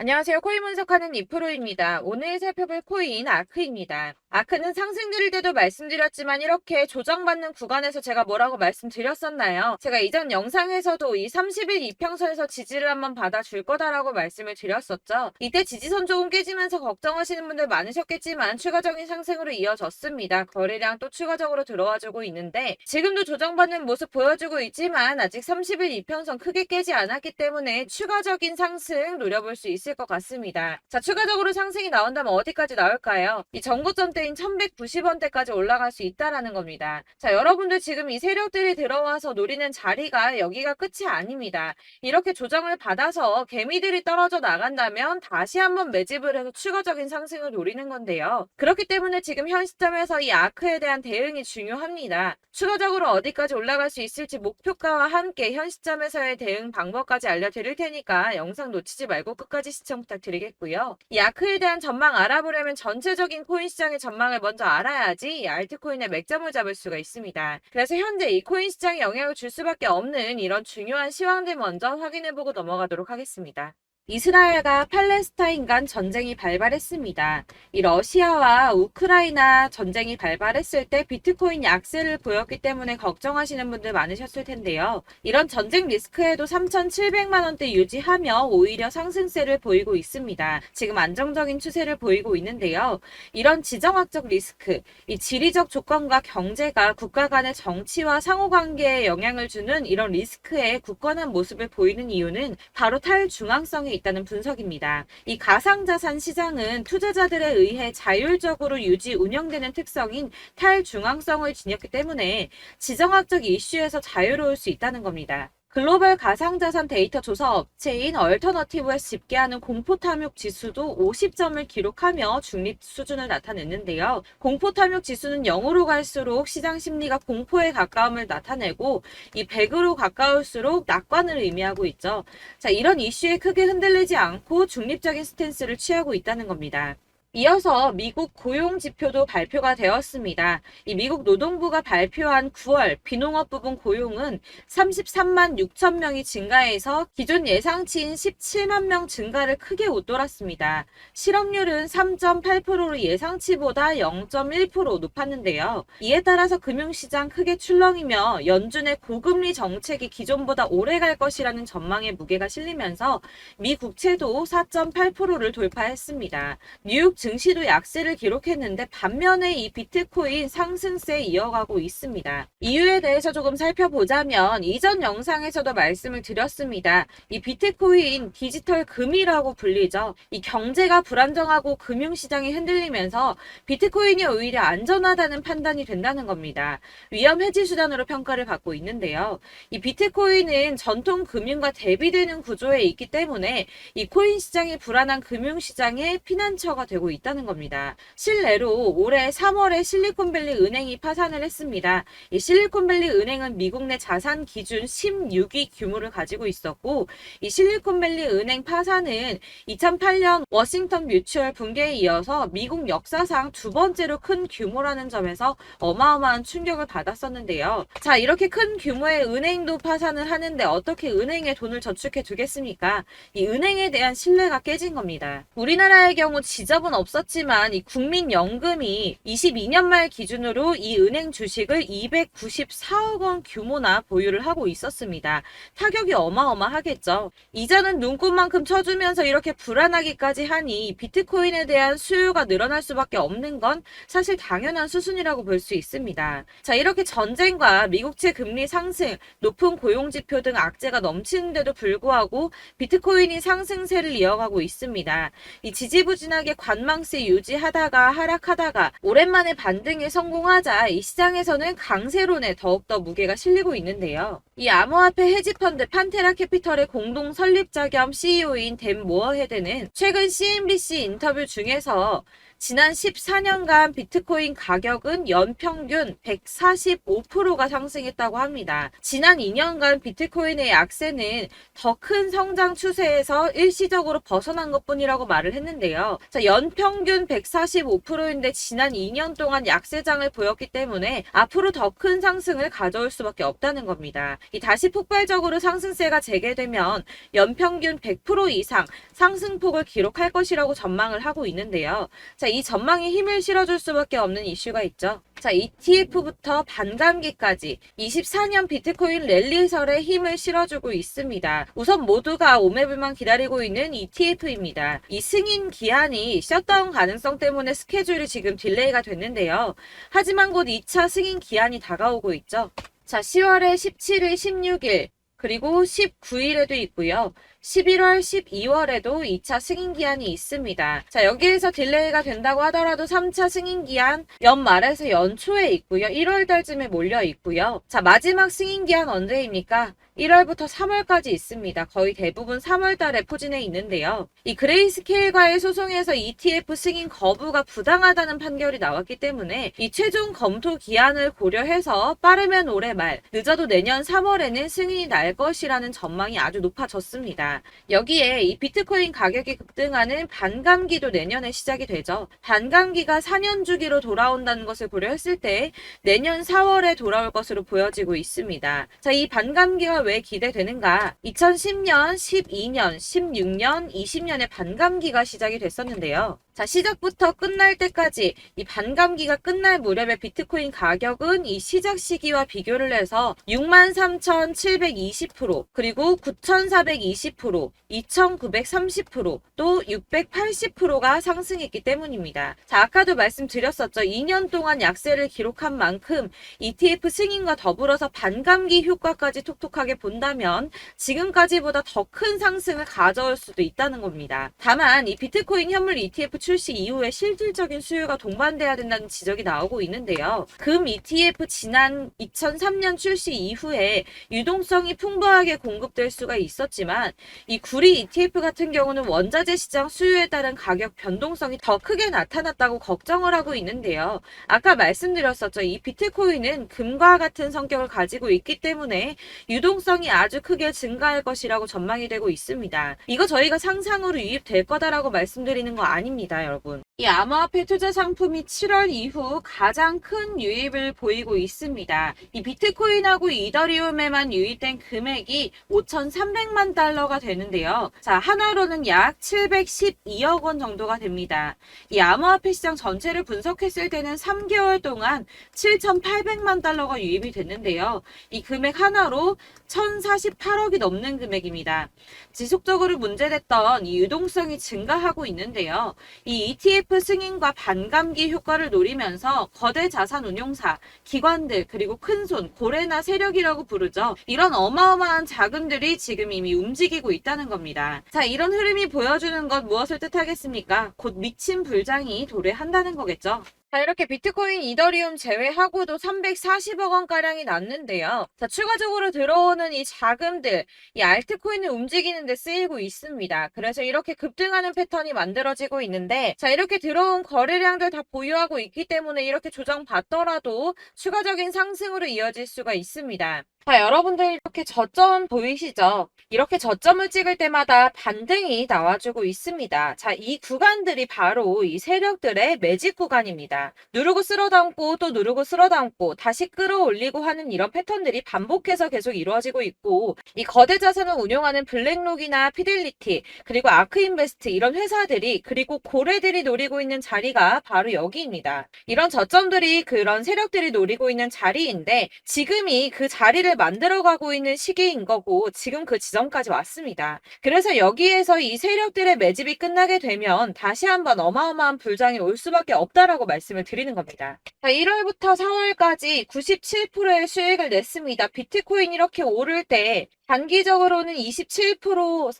안녕하세요. 코인 분석하는 이프로입니다. 오늘 살펴볼 코인 아크입니다. 아크는 상승 드릴 때도 말씀드렸지만 이렇게 조정받는 구간에서 제가 뭐라고 말씀드렸었나요? 제가 이전 영상에서도 이 30일 이평선에서 지지를 한번 받아줄 거다라고 말씀을 드렸었죠. 이때 지지선 조금 깨지면서 걱정하시는 분들 많으셨겠지만 추가적인 상승으로 이어졌습니다. 거래량 또 추가적으로 들어와주고 있는데 지금도 조정받는 모습 보여주고 있지만 아직 30일 이평선 크게 깨지 않았기 때문에 추가적인 상승 노려볼 수 있을 것 같습니다. 자, 추가적으로 상승이 나온다면 어디까지 나올까요? 이 전고점대인 1190원대까지 올라갈 수 있다라는 겁니다. 자, 여러분들 지금 이 세력들이 들어와서 노리는 자리가 여기가 끝이 아닙니다. 이렇게 조정을 받아서 개미들이 떨어져 나간다면 다시 한번 매집을 해서 추가적인 상승을 노리는 건데요. 그렇기 때문에 지금 현 시점에서 이 아크에 대한 대응이 중요합니다. 추가적으로 어디까지 올라갈 수 있을지 목표가와 함께 현 시점에서의 대응 방법까지 알려드릴 테니까 영상 놓치지 말고 끝까지 시청 부탁드리겠고요. 이 아크에 대한 전망 알아보려면 전체적인 코인 시장의 전망을 먼저 알아야지 이 알트코인의 맥점을 잡을 수가 있습니다. 그래서 현재 이 코인 시장에 영향을 줄 수밖에 없는 이런 중요한 시황들 먼저 확인해보고 넘어가도록 하겠습니다. 이스라엘과 팔레스타인 간 전쟁이 발발했습니다. 이 러시아와 우크라이나 전쟁이 발발했을 때 비트코인 약세를 보였기 때문에 걱정하시는 분들 많으셨을 텐데요. 이런 전쟁 리스크에도 3,700만 원대 유지하며 오히려 상승세를 보이고 있습니다. 지금 안정적인 추세를 보이고 있는데요. 이런 지정학적 리스크, 이 지리적 조건과 경제가 국가 간의 정치와 상호관계에 영향을 주는 이런 리스크에 굳건한 모습을 보이는 이유는 바로 탈중앙성이 있다는 분석입니다. 이 가상자산 시장은 투자자들에 의해 자율적으로 유지 운영되는 특성인 탈중앙성을 지녔기 때문에 지정학적 이슈에서 자유로울 수 있다는 겁니다. 글로벌 가상자산 데이터 조사 업체인 얼터너티브에서 집계하는 공포탐욕 지수도 50점을 기록하며 중립 수준을 나타냈는데요. 공포탐욕 지수는 0으로 갈수록 시장 심리가 공포에 가까움을 나타내고 이 100으로 가까울수록 낙관을 의미하고 있죠. 자, 이런 이슈에 크게 흔들리지 않고 중립적인 스탠스를 취하고 있다는 겁니다. 이어서 미국 고용 지표도 발표가 되었습니다. 이 미국 노동부가 발표한 9월 비농업 부분 고용은 33만 6천 명이 증가해서 기존 예상치인 17만 명 증가를 크게 웃돌았습니다. 실업률은 3.8%로 예상치보다 0.1% 높았는데요. 이에 따라서 금융시장 크게 출렁이며 연준의 고금리 정책이 기존보다 오래 갈 것이라는 전망에 무게가 실리면서 미 국채도 4.8%를 돌파했습니다. 뉴욕 증시도 약세를 기록했는데 반면에 이 비트코인 상승세 이어가고 있습니다. 이유에 대해서 조금 살펴보자면 이전 영상에서도 말씀을 드렸습니다. 이 비트코인 디지털 금이라고 불리죠. 이 경제가 불안정하고 금융시장이 흔들리면서 비트코인이 오히려 안전하다는 판단이 된다는 겁니다. 위험 해지 수단으로 평가를 받고 있는데요. 이 비트코인은 전통 금융과 대비되는 구조에 있기 때문에 이 코인 시장이 불안한 금융시장의 피난처가 되고 있다는 겁니다. 실내로 올해 3월에 실리콘밸리 은행이 파산을 했습니다. 이 실리콘밸리 은행은 미국 내 자산 기준 16위 규모를 가지고 있었고 이 실리콘밸리 은행 파산은 2008년 워싱턴 뮤추얼 붕괴에 이어서 미국 역사상 두 번째로 큰 규모라는 점에서 어마어마한 충격을 받았었는데요. 자, 이렇게 큰 규모의 은행도 파산을 하는데 어떻게 은행에 돈을 저축해 두겠습니까? 이 은행에 대한 신뢰가 깨진 겁니다. 우리나라의 경우 지점은 없었지만 이 국민연금이 22년 말 기준으로 이 은행 주식을 294억 원 규모나 보유를 하고 있었습니다. 타격이 어마어마하겠죠. 이자는 눈꽃만큼 쳐주면서 이렇게 불안하기까지 하니 비트코인에 대한 수요가 늘어날 수밖에 없는 건 사실 당연한 수순이라고 볼 수 있습니다. 자, 이렇게 전쟁과 미국채 금리 상승, 높은 고용지표 등 악재가 넘치는데도 불구하고 비트코인이 상승세를 이어가고 있습니다. 이 지지부진하게 관망세 유지하다가 하락하다가 오랜만에 반등에 성공하자 이 시장에서는 강세론에 더욱더 무게가 실리고 있는데요. 이 암호화폐 헤지펀드 판테라 캐피털의 공동 설립자 겸 CEO인 댄 모어헤드는 최근 CNBC 인터뷰 중에서 지난 14년간 비트코인 가격은 연평균 145%가 상승했다고 합니다. 지난 2년간 비트코인의 약세는 더 큰 성장 추세에서 일시적으로 벗어난 것뿐이라고 말을 했는데요. 자, 연평균 145%인데 지난 2년 동안 약세장을 보였기 때문에 앞으로 더 큰 상승을 가져올 수밖에 없다는 겁니다. 이 다시 폭발적으로 상승세가 재개되면 연평균 100% 이상 상승폭을 기록할 것이라고 전망을 하고 있는데요. 자, 이 전망에 힘을 실어줄 수밖에 없는 이슈가 있죠. 자, ETF부터 반감기까지 24년 비트코인 랠리설에 힘을 실어주고 있습니다. 우선 모두가 오매불만 기다리고 있는 ETF입니다. 이 승인 기한이 셧다운 가능성 때문에 스케줄이 지금 딜레이가 됐는데요. 하지만 곧 2차 승인 기한이 다가오고 있죠. 자, 10월에 17일, 16일, 그리고 19일에도 있고요. 11월, 12월에도 2차 승인기한이 있습니다. 자, 여기에서 딜레이가 된다고 하더라도 3차 승인기한 연말에서 연초에 있고요. 1월 달쯤에 몰려 있고요. 자, 마지막 승인기한 언제입니까? 1월부터 3월까지 있습니다. 거의 대부분 3월 달에 포진해 있는데요. 이 그레이스케일과의 소송에서 ETF 승인 거부가 부당하다는 판결이 나왔기 때문에 이 최종 검토 기한을 고려해서 빠르면 올해 말, 늦어도 내년 3월에는 승인이 날 것이라는 전망이 아주 높아졌습니다. 여기에 이 비트코인 가격이 급등하는 반감기도 내년에 시작이 되죠. 반감기가 4년 주기로 돌아온다는 것을 고려했을 때 내년 4월에 돌아올 것으로 보여지고 있습니다. 자, 이 반감기가 왜 기대되는가? 2010년, 12년, 16년, 20년에 반감기가 시작이 됐었는데요. 자, 시작부터 끝날 때까지 이 반감기가 끝날 무렵에 비트코인 가격은 이 시작 시기와 비교를 해서 63,720%, 그리고 9,420%, 2,930%, 또 680%가 상승했기 때문입니다. 자, 아까도 말씀드렸었죠. 2년 동안 약세를 기록한 만큼 ETF 승인과 더불어서 반감기 효과까지 톡톡하게 본다면 지금까지보다 더 큰 상승을 가져올 수도 있다는 겁니다. 다만 이 비트코인 현물 ETF 출시 이후에 실질적인 수요가 동반돼야 된다는 지적이 나오고 있는데요. 금 ETF 지난 2003년 출시 이후에 유동성이 풍부하게 공급될 수가 있었지만 이 구리 ETF 같은 경우는 원자재 시장 수요에 따른 가격 변동성이 더 크게 나타났다고 걱정을 하고 있는데요. 아까 말씀드렸었죠. 이 비트코인은 금과 같은 성격을 가지고 있기 때문에 유동성이 아주 크게 증가할 것이라고 전망이 되고 있습니다. 이거 저희가 상상으로 유입될 거다라고 말씀드리는 거 아닙니다. 여러분. 이 암호화폐 투자 상품이 7월 이후 가장 큰 유입을 보이고 있습니다. 이 비트코인하고 이더리움에만 유입된 금액이 5,300만 달러가 되는데요. 자, 하나로는 약 712억 원 정도가 됩니다. 이 암호화폐 시장 전체를 분석했을 때는 3개월 동안 7,800만 달러가 유입이 됐는데요. 이 금액 하나로 1,048억이 넘는 금액입니다. 지속적으로 문제됐던 이 유동성이 증가하고 있는데요. 이 ETF 승인과 반감기 효과를 노리면서 거대 자산 운용사, 기관들, 그리고 큰손, 고래나 세력이라고 부르죠. 이런 어마어마한 자금들이 지금 이미 움직이고 있다는 겁니다. 자, 이런 흐름이 보여주는 것 무엇을 뜻하겠습니까? 곧 미친 불장이 도래한다는 거겠죠. 자, 이렇게 비트코인, 이더리움 제외하고도 340억 원가량이 났는데요. 자, 추가적으로 들어오는 이 자금들, 이 알트코인을 움직이는 데 쓰이고 있습니다. 그래서 이렇게 급등하는 패턴이 만들어지고 있는데, 자, 이렇게 들어온 거래량들 다 보유하고 있기 때문에 이렇게 조정받더라도 추가적인 상승으로 이어질 수가 있습니다. 자, 여러분들 이렇게 저점 보이시죠? 이렇게 저점을 찍을 때마다 반등이 나와주고 있습니다. 자, 이 구간들이 바로 이 세력들의 매집 구간입니다. 누르고 쓸어담고 또 누르고 쓸어담고 다시 끌어올리고 하는 이런 패턴들이 반복해서 계속 이루어지고 있고, 이 거대 자산을 운용하는 블랙록이나 피델리티, 그리고 아크인베스트 이런 회사들이, 그리고 고래들이 노리고 있는 자리가 바로 여기입니다. 이런 저점들이 그런 세력들이 노리고 있는 자리인데 지금이 그 자리를 만들어가고 있는 시기인 거고 지금 그 지점까지 왔습니다. 그래서 여기에서 이 세력들의 매집이 끝나게 되면 다시 한번 어마어마한 불장이 올 수밖에 없다라고 말씀을 드리는 겁니다. 자, 1월부터 4월까지 97%의 수익을 냈습니다. 비트코인 이렇게 오를 때 단기적으로는 27%,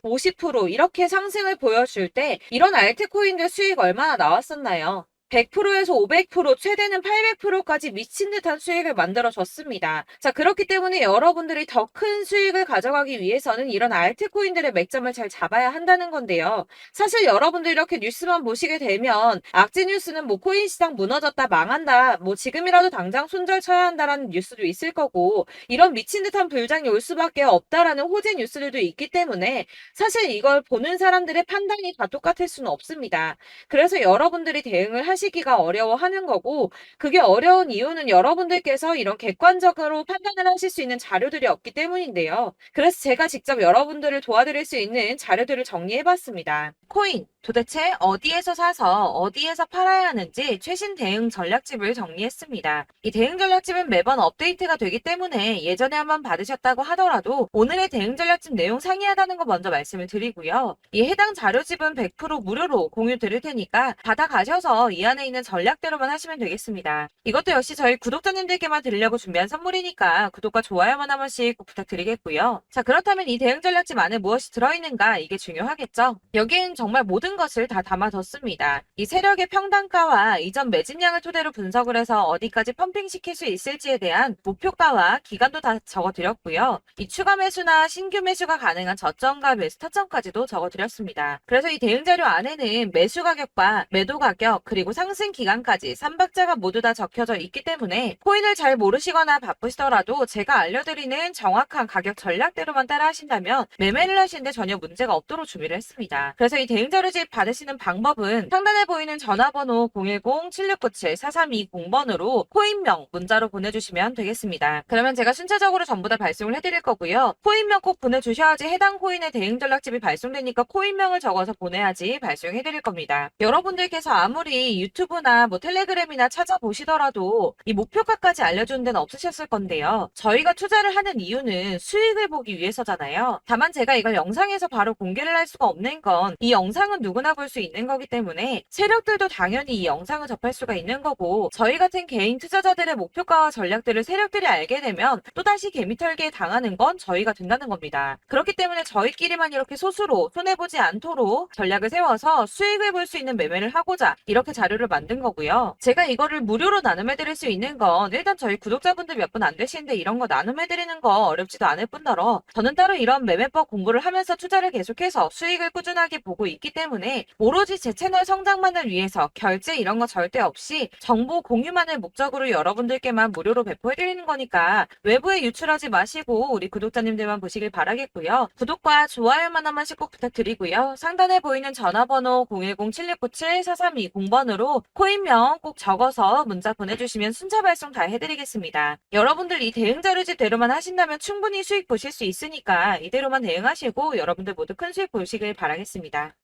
50% 이렇게 상승을 보여줄 때 이런 알트코인들 수익 얼마나 나왔었나요? 100%에서 500%, 최대는 800%까지 미친 듯한 수익을 만들어줬습니다. 자, 그렇기 때문에 여러분들이 더 큰 수익을 가져가기 위해서는 이런 알트코인들의 맥점을 잘 잡아야 한다는 건데요. 사실 여러분들 이렇게 뉴스만 보시게 되면 악재 뉴스는 뭐 코인 시장 무너졌다, 망한다, 뭐 지금이라도 당장 손절 쳐야 한다라는 뉴스도 있을 거고, 이런 미친 듯한 불장이 올 수밖에 없다라는 호재 뉴스들도 있기 때문에 사실 이걸 보는 사람들의 판단이 다 똑같을 수는 없습니다. 그래서 여러분들이 대응을 하시 이해하시기가 어려워하는 거고, 그게 어려운 이유는 여러분들께서 이런 객관적으로 판단을 하실 수 있는 자료들이 없기 때문인데요. 그래서 제가 직접 여러분들을 도와드릴 수 있는 자료들을 정리해봤습니다. 코인, 도대체 어디에서 사서 어디에서 팔아야 하는지 최신 대응 전략집을 정리했습니다. 이 대응 전략집은 매번 업데이트가 되기 때문에 예전에 한번 받으셨다고 하더라도 오늘의 대응 전략집 내용 상이하다는 거 먼저 말씀을 드리고요. 이 해당 자료집은 100% 무료로 공유 드릴 테니까 받아가셔서 이 안에 있는 전략대로만 하시면 되겠습니다. 이것도 역시 저희 구독자님들께만 드리려고 준비한 선물이니까 구독과 좋아요만 한 번씩 꼭 부탁드리겠고요. 자, 그렇다면 이 대응 전략집 안에 무엇이 들어있는가, 이게 중요하겠죠? 여기엔 정말 모든 것을 다 담아뒀습니다. 이 세력의 평단가와 이전 매집량을 토대로 분석을 해서 어디까지 펌핑시킬 수 있을지에 대한 목표가와 기간도 다 적어드렸고요. 이 추가 매수나 신규 매수가 가능한 저점과 매수 타점까지도 적어드렸습니다. 그래서 이 대응 자료 안에는 매수 가격과 매도 가격, 그리고 상승 기간까지 3박자가 모두 다 적혀져 있기 때문에 코인을 잘 모르시거나 바쁘시더라도 제가 알려드리는 정확한 가격 전략대로만 따라 하신다면 매매를 하시는데 전혀 문제가 없도록 준비를 했습니다. 그래서 이 대응 자료집 받으시는 방법은 상단에 보이는 전화번호 010-7697-4320번으로 코인명 문자로 보내주시면 되겠습니다. 그러면 제가 순차적으로 전부 다 발송을 해드릴 거고요. 코인명 꼭 보내주셔야지 해당 코인의 대응 전략집이 발송되니까 코인명을 적어서 보내야지 발송해드릴 겁니다. 여러분들께서 아무리 유튜브나 텔레그램이나 찾아보시더라도 이 목표가까지 알려주는 데는 없으셨을 건데요. 저희가 투자를 하는 이유는 수익을 보기 위해서잖아요. 다만 제가 이걸 영상에서 바로 공개를 할 수가 없는 건 이 영상은 누구나 볼 수 있는 거기 때문에 세력들도 당연히 이 영상을 접할 수가 있는 거고, 저희 같은 개인 투자자들의 목표가와 전략들을 세력들이 알게 되면 또다시 개미털기에 당하는 건 저희가 된다는 겁니다. 그렇기 때문에 저희끼리만 이렇게 소수로 손해보지 않도록 전략을 세워서 수익을 볼 수 있는 매매를 하고자 이렇게 자료를 만든 거고요. 제가 이거를 무료로 나눔해드릴 수 있는 건 일단 저희 구독자분들 몇 분 안 되시는데 이런 거 나눔해드리는 거 어렵지도 않을 뿐더러 저는 따로 이런 매매법 공부를 하면서 투자를 계속해서 수익을 꾸준하게 보고 있기 때문에 오로지 제 채널 성장만을 위해서 결제 이런 거 절대 없이 정보 공유만을 목적으로 여러분들께만 무료로 배포해드리는 거니까 외부에 유출하지 마시고 우리 구독자님들만 보시길 바라겠고요. 구독과 좋아요만 한 번씩 꼭 부탁드리고요. 상단에 보이는 전화번호 010-7697-4320번으로 코인명 꼭 적어서 문자 보내주시면 순차 발송 다 해드리겠습니다. 여러분들 이 대응 자료집대로만 하신다면 충분히 수익 보실 수 있으니까 이대로만 대응하시고 여러분들 모두 큰 수익 보시길 바라겠습니다.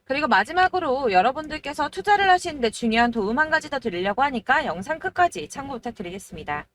그리고 마지막으로 여러분들께서 투자를 하시는데 중요한 도움 한 가지 더 드리려고 하니까 영상 끝까지 참고 부탁드리겠습니다.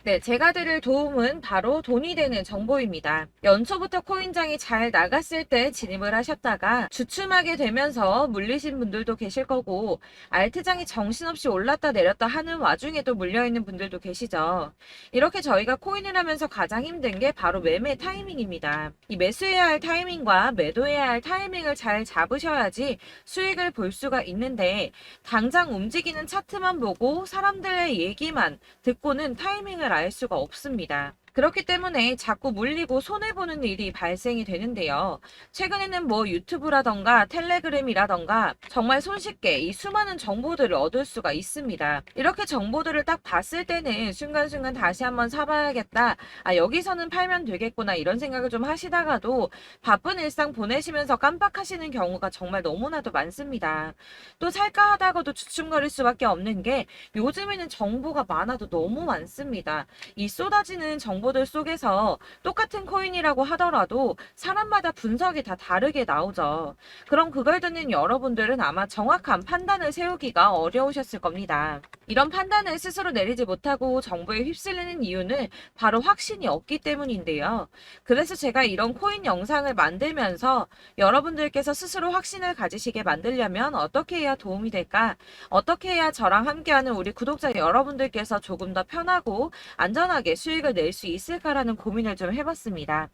네, 제가 드릴 도움은 바로 돈이 되는 정보입니다. 연초부터 코인장이 잘 나갔을 때 진입을 하셨다가 주춤하게 되면서 물리신 분들도 계실 거고, 알트장이 정신없이 올랐다 내렸다 하는 와중에도 물려있는 분들도 계시죠. 이렇게 저희가 코인을 하면서 가장 힘든 게 바로 매매 타이밍입니다. 이 매수해야 할 타이밍과 매도해야 할 타이밍을 잘 잡으셔야지 수익을 볼 수가 있는데, 당장 움직이는 차트만 보고 사람들의 얘기만 듣고는 타이밍을 알 수가 없습니다. 그렇기 때문에 자꾸 물리고 손해보는 일이 발생이 되는데요. 최근에는 유튜브라던가 텔레그램이라던가 정말 손쉽게 이 수많은 정보들을 얻을 수가 있습니다. 이렇게 정보들을 딱 봤을 때는 순간순간 다시 한번 사봐야겠다. 여기서는 팔면 되겠구나 이런 생각을 좀 하시다가도 바쁜 일상 보내시면서 깜빡하시는 경우가 정말 너무나도 많습니다. 또 살까 하다가도 주춤거릴 수밖에 없는 게 요즘에는 정보가 많아도 너무 많습니다. 이 쏟아지는 정보들 속에서 똑같은 코인이라고 하더라도 사람마다 분석이 다 다르게 나오죠. 그럼 그걸 듣는 여러분들은 아마 정확한 판단을 세우기가 어려우셨을 겁니다. 이런 판단을 스스로 내리지 못하고 정보에 휩쓸리는 이유는 바로 확신이 없기 때문인데요. 그래서 제가 이런 코인 영상을 만들면서 여러분들께서 스스로 확신을 가지시게 만들려면 어떻게 해야 도움이 될까? 어떻게 해야 저랑 함께하는 우리 구독자 여러분들께서 조금 더 편하고 안전하게 수익을 낼 수 있을까라는 고민을 좀 해봤습니다.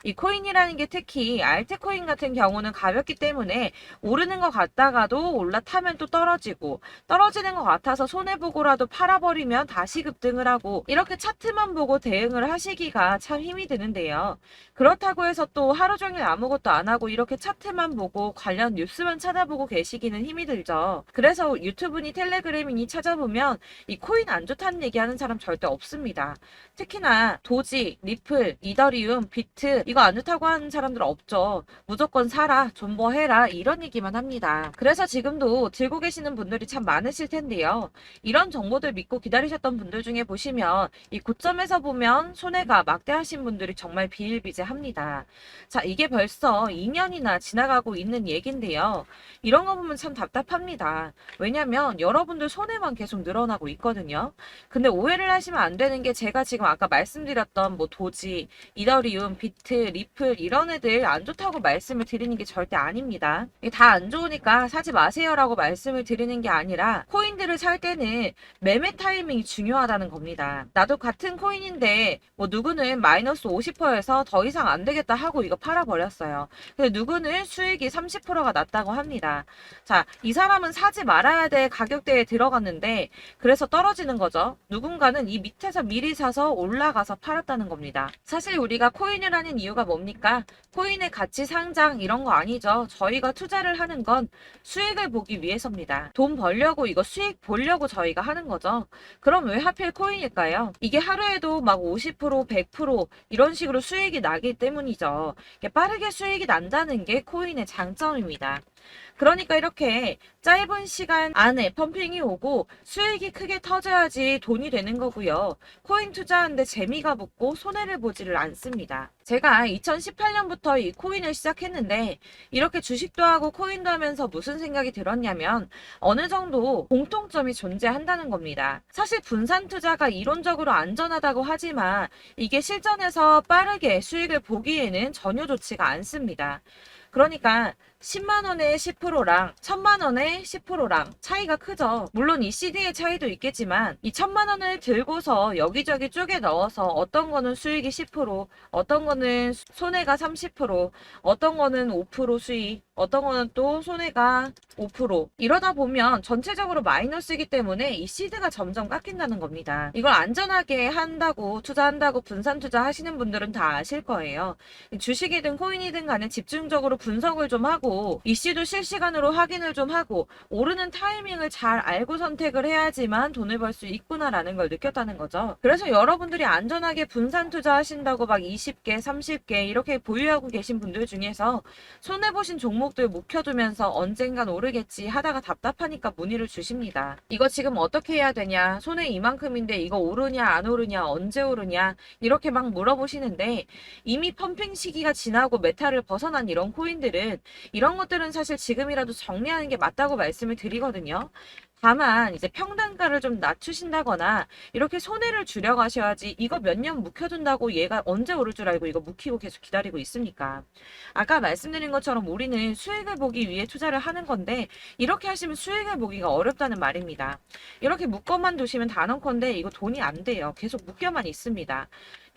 이 코인이라는 게 특히 알트코인 같은 경우는 가볍기 때문에 오르는 것 같다가도 올라타면 또 떨어지고 떨어지는 것 같아서 손해 보고라도 팔아버리면 다시 급등을 하고 이렇게 차트만 보고 대응을 하시기가 참 힘이 드는데요. 그렇다고 해서 또 하루 종일 아무것도 안 하고 이렇게 차트만 보고 관련 뉴스만 찾아보고 계시기는 힘이 들죠. 그래서 유튜브니 텔레그램이니 찾아보면 이 코인 안 좋다는 얘기하는 사람 절대 없습니다. 특히나 도지, 리플, 이더리움, 비트 이거 안 좋다고 하는 사람들 없죠. 무조건 사라, 존버해라 이런 얘기만 합니다. 그래서 지금도 들고 계시는 분들이 참 많으실 텐데요. 이런 정보들 믿고 기다리셨던 분들 중에 보시면 이 고점에서 보면 손해가 막대하신 분들이 정말 비일비재합니다. 자, 이게 벌써 2년이나 지나가고 있는 얘긴데요. 이런 거 보면 참 답답합니다. 왜냐면 여러분들 손해만 계속 늘어나고 있거든요. 근데 오해를 하시면 안 되는 게 제가 지금 아까 말씀드렸던 뭐 도지, 이더리움, 비트, 리플 이런 애들 안 좋다고 말씀을 드리는 게 절대 아닙니다. 이게 다 안 좋으니까 사지 마세요라고 말씀을 드리는 게 아니라 코인들을 살 때는 매매 타이밍이 중요하다는 겁니다. 나도 같은 코인인데 뭐 누구는 마이너스 50%에서 더 이상 안 되겠다 하고 이거 팔아버렸어요. 근데 누구는 수익이 30%가 났다고 합니다. 자, 이 사람은 사지 말아야 될 가격대에 들어갔는데 그래서 떨어지는 거죠. 누군가는 이 밑에서 미리 사서 올라가서 팔았다는 겁니다. 사실 우리가 코인을 하는 이유가 뭡니까? 코인의 가치 상장 이런 거 아니죠. 저희가 투자를 하는 건 수익을 보기 위해서입니다. 돈 벌려고 이거 수익 보려고 저희가 하는 거죠. 그럼 왜 하필 코인일까요? 이게 하루에도 막 50%, 100% 이런 식으로 수익이 나기 때문이죠. 빠르게 수익이 난다는 게 코인의 장점입니다. 그러니까 이렇게 짧은 시간 안에 펌핑이 오고 수익이 크게 터져야지 돈이 되는 거고요. 코인 투자하는데 재미가 붙고 손해를 보지를 않습니다. 제가 2018년부터 이 코인을 시작했는데 이렇게 주식도 하고 코인도 하면서 무슨 생각이 들었냐면 어느 정도 공통점이 존재한다는 겁니다. 사실 분산 투자가 이론적으로 안전하다고 하지만 이게 실전에서 빠르게 수익을 보기에는 전혀 좋지가 않습니다. 그러니까 10만 원에 10%랑 1000만 원에 10%랑 차이가 크죠. 물론 이 CD의 차이도 있겠지만 이 1000만 원을 들고서 여기저기 쪼개 넣어서 어떤 거는 수익이 10%, 어떤 거는 손해가 30%, 어떤 거는 5% 수익, 어떤 거는 또 손해가 5% 이러다 보면 전체적으로 마이너스이기 때문에 이 시드가 점점 깎인다는 겁니다. 이걸 안전하게 한다고 투자한다고 분산 투자 하시는 분들은 다 아실 거예요. 주식이든 코인이든 간에 집중적으로 분석을 좀 하고 이슈도 실시간으로 확인을 좀 하고 오르는 타이밍을 잘 알고 선택을 해야지만 돈을 벌 수 있구나라는 걸 느꼈다는 거죠. 그래서 여러분들이 안전하게 분산 투자하신다고 막 20개, 30개 이렇게 보유하고 계신 분들 중에서 손해보신 종목들 묵혀두면서 언젠간 오르겠지 하다가 답답하니까 문의를 주십니다. 이거 지금 어떻게 해야 되냐? 손해 이만큼인데 이거 오르냐 안 오르냐 언제 오르냐 이렇게 막 물어보시는데 이미 펌핑 시기가 지나고 메타를 벗어난 이런 코인들은 이런 것들은 사실 지금이라도 정리하는 게 맞다고 말씀을 드리거든요. 다만 이제 평단가를 좀 낮추신다거나 이렇게 손해를 줄여가셔야지 이거 몇 년 묵혀둔다고 얘가 언제 오를 줄 알고 이거 묵히고 계속 기다리고 있습니까? 아까 말씀드린 것처럼 우리는 수익을 보기 위해 투자를 하는 건데 이렇게 하시면 수익을 보기가 어렵다는 말입니다. 이렇게 묶어만 두시면 단언컨대 이거 돈이 안 돼요. 계속 묶여만 있습니다.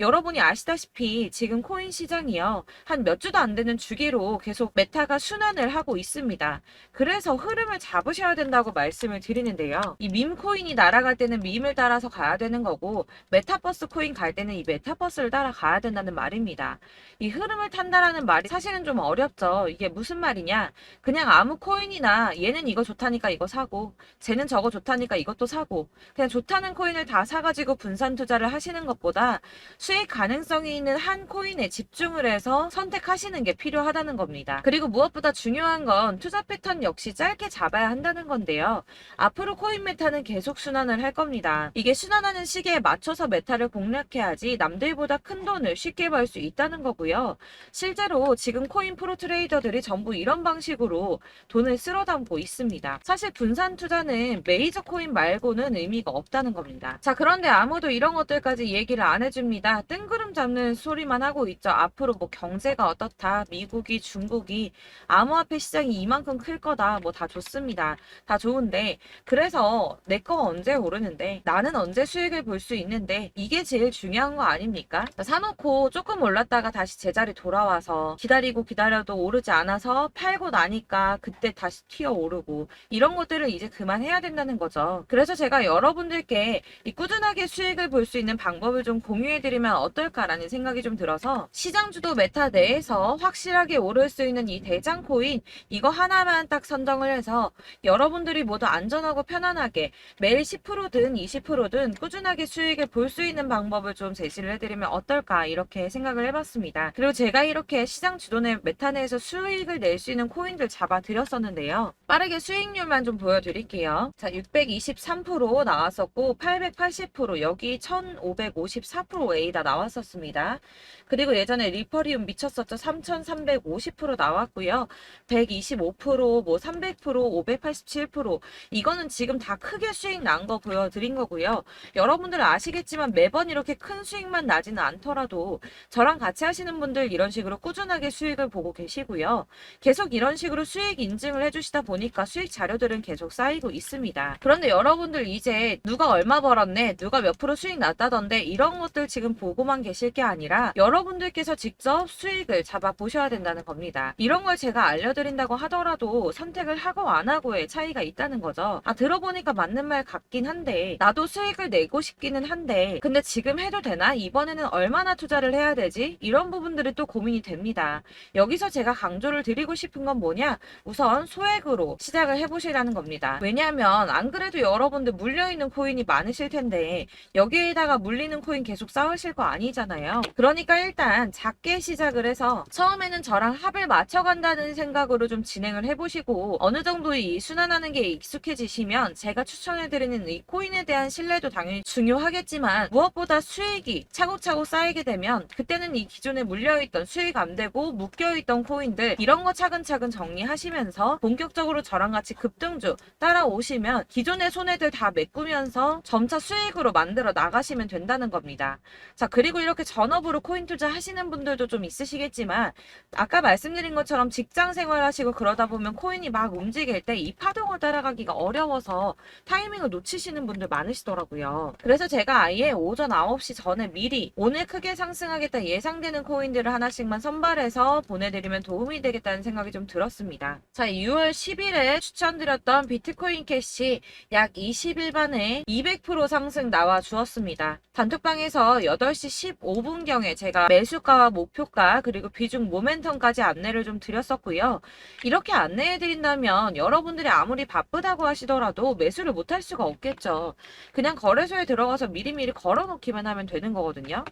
여러분이 아시다시피 지금 코인 시장이요. 한 몇 주도 안 되는 주기로 계속 메타가 순환을 하고 있습니다. 그래서 흐름을 잡으셔야 된다고 말씀을 드리는데요. 이 밈 코인이 날아갈 때는 밈을 따라서 가야 되는 거고 메타버스 코인 갈 때는 이 메타버스를 따라가야 된다는 말입니다. 이 흐름을 탄다라는 말이 사실은 좀 어렵죠. 이게 무슨 말이냐? 그냥 아무 코인이나 얘는 이거 좋다니까 이거 사고 쟤는 저거 좋다니까 이것도 사고 그냥 좋다는 코인을 다 사가지고 분산 투자를 하시는 것보다 수익 가능성이 있는 한 코인에 집중을 해서 선택하시는 게 필요하다는 겁니다. 그리고 무엇보다 중요한 건 투자 패턴 역시 짧게 잡아야 한다는 건데요. 앞으로 코인 메타는 계속 순환을 할 겁니다. 이게 순환하는 시기에 맞춰서 메타를 공략해야지 남들보다 큰 돈을 쉽게 벌 수 있다는 거고요. 실제로 지금 코인 프로 트레이더들이 전부 이런 방식으로 돈을 쓸어 담고 있습니다. 사실 분산 투자는 메이저 코인 말고는 의미가 없다는 겁니다. 자, 그런데 아무도 이런 것들까지 얘기를 안 해줍니다. 뜬구름 잡는 소리만 하고 있죠. 앞으로 뭐 경제가 어떻다, 미국이, 중국이, 암호화폐 시장이 이만큼 클 거다, 뭐 다 좋습니다. 다 좋은데 그래서 내 거 언제 오르는데 나는 언제 수익을 볼 수 있는데 이게 제일 중요한 거 아닙니까? 사놓고 조금 올랐다가 다시 제자리 돌아와서 기다리고 기다려도 오르지 않아서 팔고 나니까 그때 다시 튀어 오르고 이런 것들을 이제 그만해야 된다는 거죠. 그래서 제가 여러분들께 이 꾸준하게 수익을 볼 수 있는 방법을 좀 공유해드리면 어떨까라는 생각이 좀 들어서 시장주도 메타 내에서 확실하게 오를 수 있는 이 대장 코인 이거 하나만 딱 선정을 해서 여러분들이 모두 안전하고 편안하게 매일 10%든 20%든 꾸준하게 수익을 볼 수 있는 방법을 좀 제시를 해드리면 어떨까 이렇게 생각을 해봤습니다. 그리고 제가 이렇게 시장 주도내 메타 내에서 수익을 낼 수 있는 코인들 잡아드렸었는데요. 빠르게 수익률만 좀 보여드릴게요. 자, 623% 나왔었고 880% 여기 1554% A다 나왔었습니다. 그리고 예전에 리퍼리움 미쳤었죠. 3350% 나왔고요. 125%, 뭐 300%, 587% 이거는 지금 다 크게 수익 난 거 보여드린 거고요. 여러분들 아시겠지만 매번 이렇게 큰 수익만 나지는 않더라도 저랑 같이 하시는 분들 이런 식으로 꾸준하게 수익을 보고 계시고요. 계속 이런 식으로 수익 인증을 해주시다 보니까 수익 자료들은 계속 쌓이고 있습니다. 그런데 여러분들 이제 누가 얼마 벌었네, 누가 몇 프로 수익 났다던데 이런 것들 지금 보고만 계실 게 아니라 여러분들께서 직접 수익을 잡아 보셔야 된다는 겁니다. 이런 걸 제가 알려드린다고 하더라도 선택을 하고 안 하고의 차이가 있다는 거죠. 들어보니까 맞는 말 같긴 한데 나도 수익을 내고 싶기는 한데 근데 지금 해도 되나? 이번에는 얼마나 투자를 해야 되지? 이런 부분들이 또 고민이 됩니다. 여기서 제가 강조를 드리고 싶은 건 뭐냐? 우선 소액으로 시작을 해보시라는 겁니다. 왜냐하면 안 그래도 여러분들 물려있는 코인이 많으실 텐데 여기에다가 물리는 코인 계속 쌓으실 거 아니잖아요. 그러니까 일단 작게 시작을 해서 처음에는 저랑 합을 맞춰간다는 생각으로 좀 진행을 해보시고 어느 정도 이 순환하는 게 익숙해지시면 제가 추천해드리는 이 코인에 대한 신뢰도 당연히 중요하겠지만 무엇보다 수익이 차곡차곡 쌓이게 되면 그때는 이 기존에 물려있던 수익 안 되고 묶여있던 코인들 이런 거 차근차근 정리하시면서 본격적으로 저랑 같이 급등주 따라오시면 기존의 손해들 다 메꾸면서 점차 수익으로 만들어 나가시면 된다는 겁니다. 자, 그리고 이렇게 전업으로 코인 투자 하시는 분들도 좀 있으시겠지만 아까 말씀드린 것처럼 직장 생활하시고 그러다 보면 코인이 막 움직일 때 이 파동을 따라가기가 어려워서 타이밍을 놓치시는 분들 많으시더라고요. 그래서 제가 아예 오전 9시 전에 미리 오늘 크게 상승하겠다 예상되는 코인들을 하나씩만 선발해서 보내드리면 도움이 되겠다는 생각이 좀 들었습니다. 자, 6월 10일에 추천드렸던 비트코인 캐시 약 20일 만에 200% 상승 나와 주었습니다. 단톡방에서 8시 15분경에 제가 매수가와 목표가 그리고 비중 모멘텀까지 안내를 좀 드렸었고요. 이렇게 안내해드린다면 여러분들이 아무리 바쁘다고 하시더라도 매수를 못할 수가 없겠죠. 그냥 거래소에 들어가서 미리미리 걸어놓기만 하면 되는 거거든요.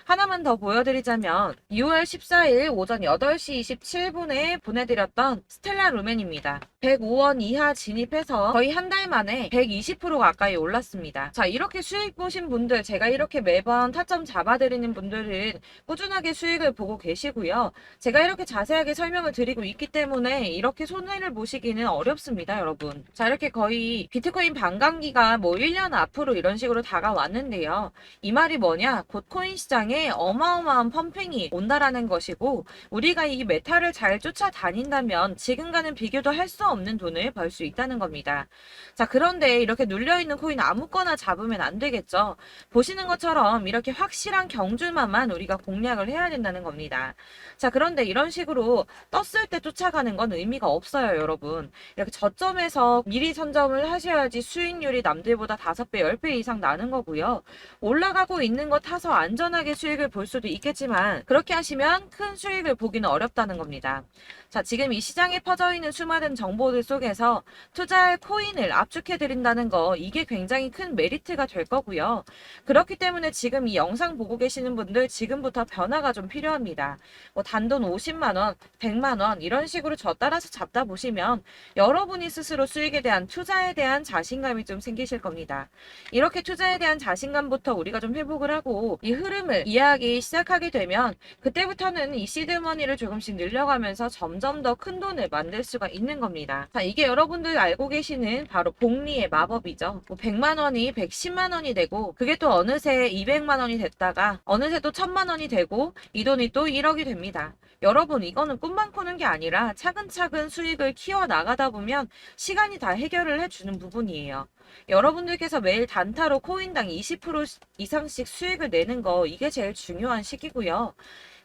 하나만 더 보여드리자면 6월 14일 오전 8시 27분에 보내드렸던 스텔라 루멘입니다. 105원 이하 진입해서 거의 한 달 만에 120% 가까이 올랐습니다. 자, 이렇게 수익 보신 분들, 제가 이렇게 매번 타점 잡아드리는 분들은 꾸준하게 수익을 보고 계시고요. 제가 이렇게 자세하게 설명을 드리고 있기 때문에 이렇게 손해를 보시기는 어렵습니다, 여러분. 자, 이렇게 거의 비트코인 반감기가 뭐 1년 앞으로 이런 식으로 다가왔는데요. 이 말이 뭐냐? 곧 코인 시장에 어마어마한 펌핑이 온다라는 것이고 우리가 이 메타를 잘 쫓아다닌다면 지금과는 비교도 할 수 없는 돈을 벌 수 있다는 겁니다. 자, 그런데 이렇게 눌려있는 코인 아무거나 잡으면 안 되겠죠. 보시는 것처럼 이렇게 확실한 경주만만 우리가 공략을 해야 된다는 겁니다. 자, 그런데 이런 식으로 떴을 때 쫓아가는 건 의미가 없어요, 여러분. 이렇게 저점에서 미리 선점을 하셔야지 수익률이 남들보다 5배, 10배 이상 나는 거고요. 올라가고 있는 거 타서 안전하게 수익을 볼 수도 있겠지만 그렇게 하시면 큰 수익을 보기는 어렵다는 겁니다. 자, 지금 이 시장에 퍼져 있는 수많은 정보들 속에서 투자할 코인을 압축해 드린다는 거 이게 굉장히 큰 메리트가 될 거고요. 그렇기 때문에 지금 이 영상 보고 계시는 분들 지금부터 변화가 좀 필요합니다. 뭐 단돈 50만 원, 100만 원 이런 식으로 저 따라서 잡다 보시면 여러분이 스스로 수익에 대한 투자에 대한 자신감이 좀 생기실 겁니다. 이렇게 투자에 대한 자신감부터 우리가 좀 회복을 하고 이 흐름을 이해하기 시작하게 되면 그때부터는 이 시드머니를 조금씩 늘려가면서 점점 더 큰 돈을 만들 수가 있는 겁니다. 되겠습니다. 자, 이게 여러분들 알고 계시는 바로 복리의 마법이죠. 뭐 100만 원이 110만 원이 되고 그게 또 어느새 200만 원이 됐다가 어느새 또 1000만 원이 되고 이 돈이 또 1억이 됩니다. 여러분, 이거는 꿈만 꾸는 게 아니라 차근차근 수익을 키워 나가다 보면 시간이 다 해결을 해주는 부분이에요. 여러분들께서 매일 단타로 코인당 20% 이상씩 수익을 내는 거, 이게 제일 중요한 시기고요.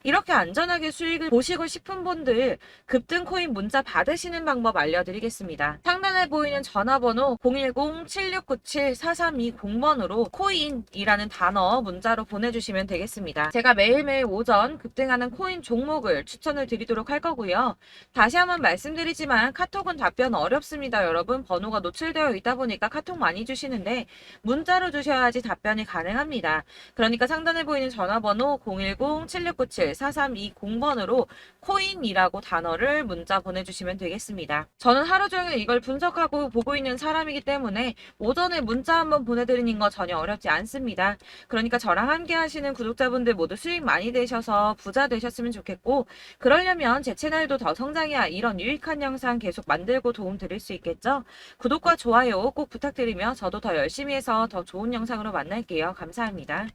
이렇게 안전하게 수익을 보시고 싶은 분들 급등 코인 문자 받으시는 방법 알려드리겠습니다. 상단에 보이는 전화번호 010-7697-4320번으로 코인이라는 단어 문자로 보내주시면 되겠습니다. 제가 매일매일 오전 급등하는 코인 종목을 추천을 드리도록 할 거고요. 다시 한번 말씀드리지만 카톡은 답변 어렵습니다. 여러분, 번호가 노출되어 있다 보니까 카톡 많이 주시는데 문자로 주셔야지 답변이 가능합니다. 그러니까 상단에 보이는 전화번호 010-7697-4320번으로 코인이라고 단어를 문자 보내주시면 되겠습니다. 저는 하루 종일 이걸 분석하고 보고 있는 사람이기 때문에 오전에 문자 한번 보내드리는 거 전혀 어렵지 않습니다. 그러니까 저랑 함께 하시는 구독자분들 모두 수익 많이 되셔서 부자 되셨으면 좋겠고, 그러려면 제 채널도 더 성장해야 이런 유익한 영상 계속 만들고 도움 드릴 수 있겠죠? 구독과 좋아요 꼭 부탁드리며 저도 더 열심히 해서 더 좋은 영상으로 만날게요. 감사합니다.